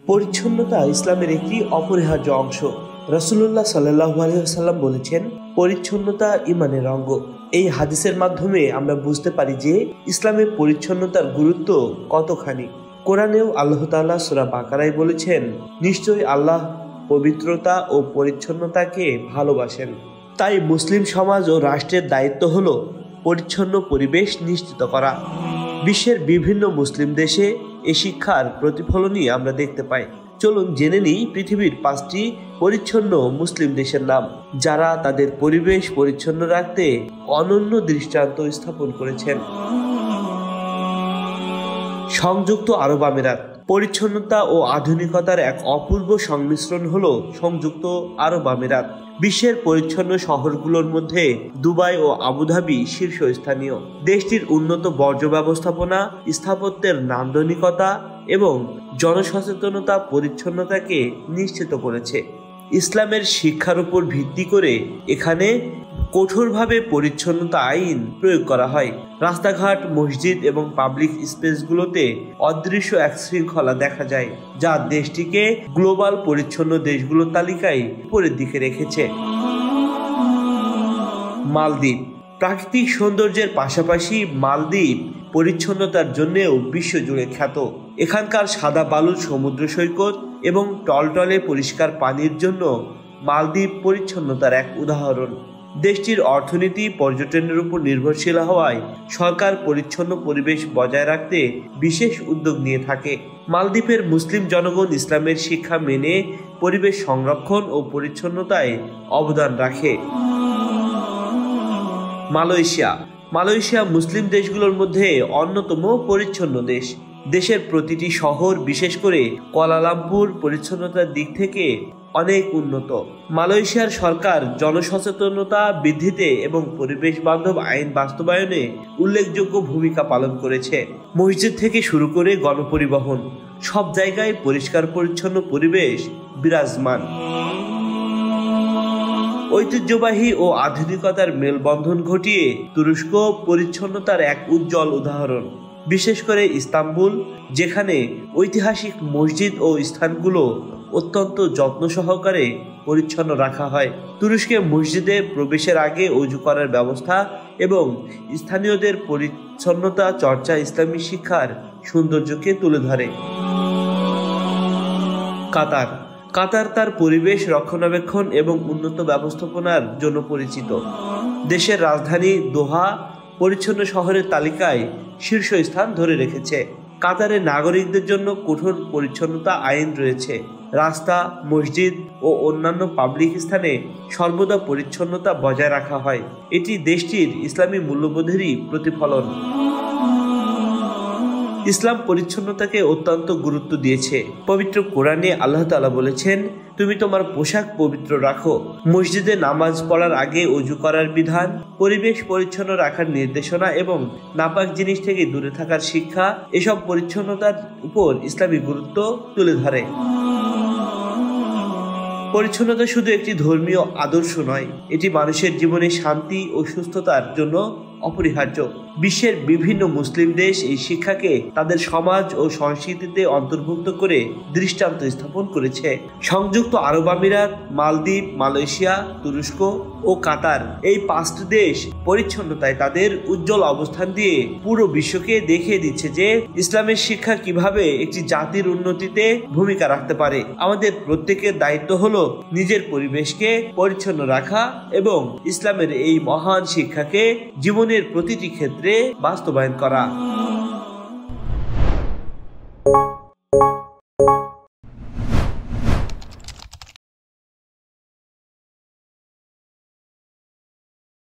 পরিচ্ছন্নতা ইসলামের একটি অপরিহার্য অংশ। রাসূলুল্লাহ সাল্লাল্লাহু আলাইহি ওয়াসাল্লাম বলেছেন, পরিচ্ছন্নতা ঈমানের অঙ্গ। এই হাদিসের মাধ্যমে আমরা বুঝতে পারি যে ইসলামে পরিচ্ছন্নতার গুরুত্ব কতখানি। কোরআনেও আল্লাহ তাআলা সূরা বাকারায় বলেছেন, নিশ্চয়ই আল্লাহ পবিত্রতা ও পরিচ্ছন্নতাকে ভালোবাসেন। তাই মুসলিম সমাজ ও রাষ্ট্রের দায়িত্ব হলো পরিচ্ছন্ন পরিবেশ নিশ্চিত করা। বিশ্বের বিভিন্ন মুসলিম দেশে এ শিক্ষার প্রতিফলনই আমরা দেখতে পাই। চলুন জেনে নিই পৃথিবীর 5টি পরিচ্ছন্ন মুসলিম দেশের নাম, যারা তাদের পরিবেশ পরিচ্ছন্ন রাখতে অনন্য দৃষ্টান্ত স্থাপন করেছেন। সংযুক্ত আরব আমিরাত। পরিচ্ছন্নতা ও আধুনিকতার এক অপূর্ব সংমিশ্রণ হলো সংযুক্ত আরব আমিরাত। বিশ্বের পরিচ্ছন্ন শহরগুলোর মধ্যে দুবাই ও আবুধাবি শীর্ষস্থানীয়। দেশটির উন্নত বর্জ্য ব্যবস্থাপনা, স্থাপত্যের নান্দনিকতা এবং জনসচেতনতা পরিচ্ছন্নতাকে নিশ্চিত করেছে। ইসলামের শিক্ষার উপর ভিত্তি করে এখানে কঠোরভাবে পরিচ্ছন্নতা আইন প্রয়োগ করা হয়। রাস্তাঘাট, মসজিদ এবং পাবলিক স্পেসগুলোতে অদৃশ্য এক শৃঙ্খলা দেখা যায়, যা দেশটিকে গ্লোবাল পরিচ্ছন্ন দেশগুলোর তালিকায় উপরের দিকে রেখেছে। মালদ্বীপ। প্রাকৃতিক সৌন্দর্যের পাশাপাশি মালদ্বীপ পরিচ্ছন্নতার জন্যও বিশ্বজুড়ে খ্যাত। এখানকার সাদা বালুর সমুদ্র সৈকত এবং টলটলে পরিষ্কার পানির জন্য মালদ্বীপ পরিচ্ছন্নতার এক উদাহরণ। দেশটির অর্থনীতি পর্যটনের উপর নির্ভরশীল হওয়ায় সরকার পরিচ্ছন্ন পরিবেশ বজায় রাখতে বিশেষ উদ্যোগ নিয়ে থাকে। মালদ্বীপের মুসলিম জনগণ ইসলামের শিক্ষা মেনে পরিবেশ সংরক্ষণ ও পরিচ্ছন্নতায় অবদান রাখে। মালয়েশিয়া। মালয়েশিয়া মুসলিম দেশগুলোর মধ্যে অন্যতম পরিচ্ছন্ন দেশ। দেশের প্রতিটি শহর, বিশেষ করে কুয়ালালামপুর, পরিচ্ছন্নতার দিক থেকে অনেক উন্নত। মালয়েশিয়ার সরকার জনসচেতনতা বৃদ্ধিতে এবং পরিবেশ বান্ধব আইন বাস্তবায়নে উল্লেখযোগ্য ভূমিকা পালন করেছে। মসজিদ থেকে শুরু করে গণপরিবহন, সব জায়গায় পরিষ্কার পরিচ্ছন্ন পরিবেশ বিরাজমান। ঐতিহ্যবাহী ও আধুনিকতার মেলবন্ধন ঘটিয়ে তুরস্ক পরিচ্ছন্নতার এক উজ্জ্বল উদাহরণ। বিশেষ করে ইস্তাম্বুল, যেখানে ঐতিহাসিক মসজিদ ও স্থানগুলো অত্যন্ত যত্ন সহকারে পরিচ্ছন্ন রাখা হয়। তুরস্কে মসজিদে প্রবেশের আগে অজু করার ব্যবস্থা এবং স্থানীয়দের পরিচ্ছন্নতা চর্চা ইসলামী শিক্ষার সৌন্দর্যকে তুলে ধরে। কাতার। কাতার তার পরিবেশ রক্ষণাবেক্ষণ এবং উন্নত ব্যবস্থাপনার জন্য পরিচিত। দেশের রাজধানী দোহা পরিচ্ছন্ন শহরের তালিকায় শীর্ষস্থান ধরে রেখেছে। কাতারের নাগরিকদের জন্য কঠোর পরিচ্ছন্নতা আইন রয়েছে। রাস্তা, মসজিদ ও অন্যান্য পাবলিক স্থানে সর্বদা পরিচ্ছন্নতা বজায় রাখা হয়। এটি দেশটির ইসলামী মূল্যবোধেরই প্রতিফলন। ইসলাম পরিচ্ছন্নতাকে অত্যন্ত গুরুত্ব দিয়েছে। পবিত্র কোরআনে আল্লাহ তাআলা বলেছেন, তুমি তোমার পোশাক পবিত্র রাখো। মসজিদে নামাজ পড়ার আগে অজু করার বিধান, পরিবেশ পরিচ্ছন্ন রাখার নির্দেশনা এবং নাপাক জিনিস থেকে দূরে থাকার শিক্ষা, এসব পরিচ্ছন্নতার উপর ইসলামী গুরুত্ব তুলে ধরে। পরিচ্ছন্নতা শুধু একটি ধর্মীয় আদর্শ নয়, এটি মানুষের জীবনে শান্তি ও সুস্থতার জন্য অপরিহার্য। বিশ্বের বিভিন্ন মুসলিম দেশ এই শিক্ষাকে তাদের সমাজ ও সংস্কৃতিতে অন্তর্ভুক্ত করে দৃষ্টান্ত স্থাপন করেছে। সংযুক্ত আরব আমিরাত, মালদ্বীপ, মালয়েশিয়া, তুরস্ক ও কাতার, এই 5টি দেশ পরিচ্ছন্নতায় তাদের উজ্জ্বল অবস্থান দিয়ে পুরো বিশ্বকে দেখিয়ে দিচ্ছে যে ইসলামের শিক্ষা কিভাবে একটি জাতির উন্নতিতে ভূমিকা রাখতে পারে। আমাদের প্রত্যেকের দায়িত্ব হলো নিজের পরিবেশকে পরিচ্ছন্ন রাখা এবং ইসলামের এই মহান শিক্ষাকে জীবনের প্রতিটি ক্ষেত্রে বাস্তবায়ন করা।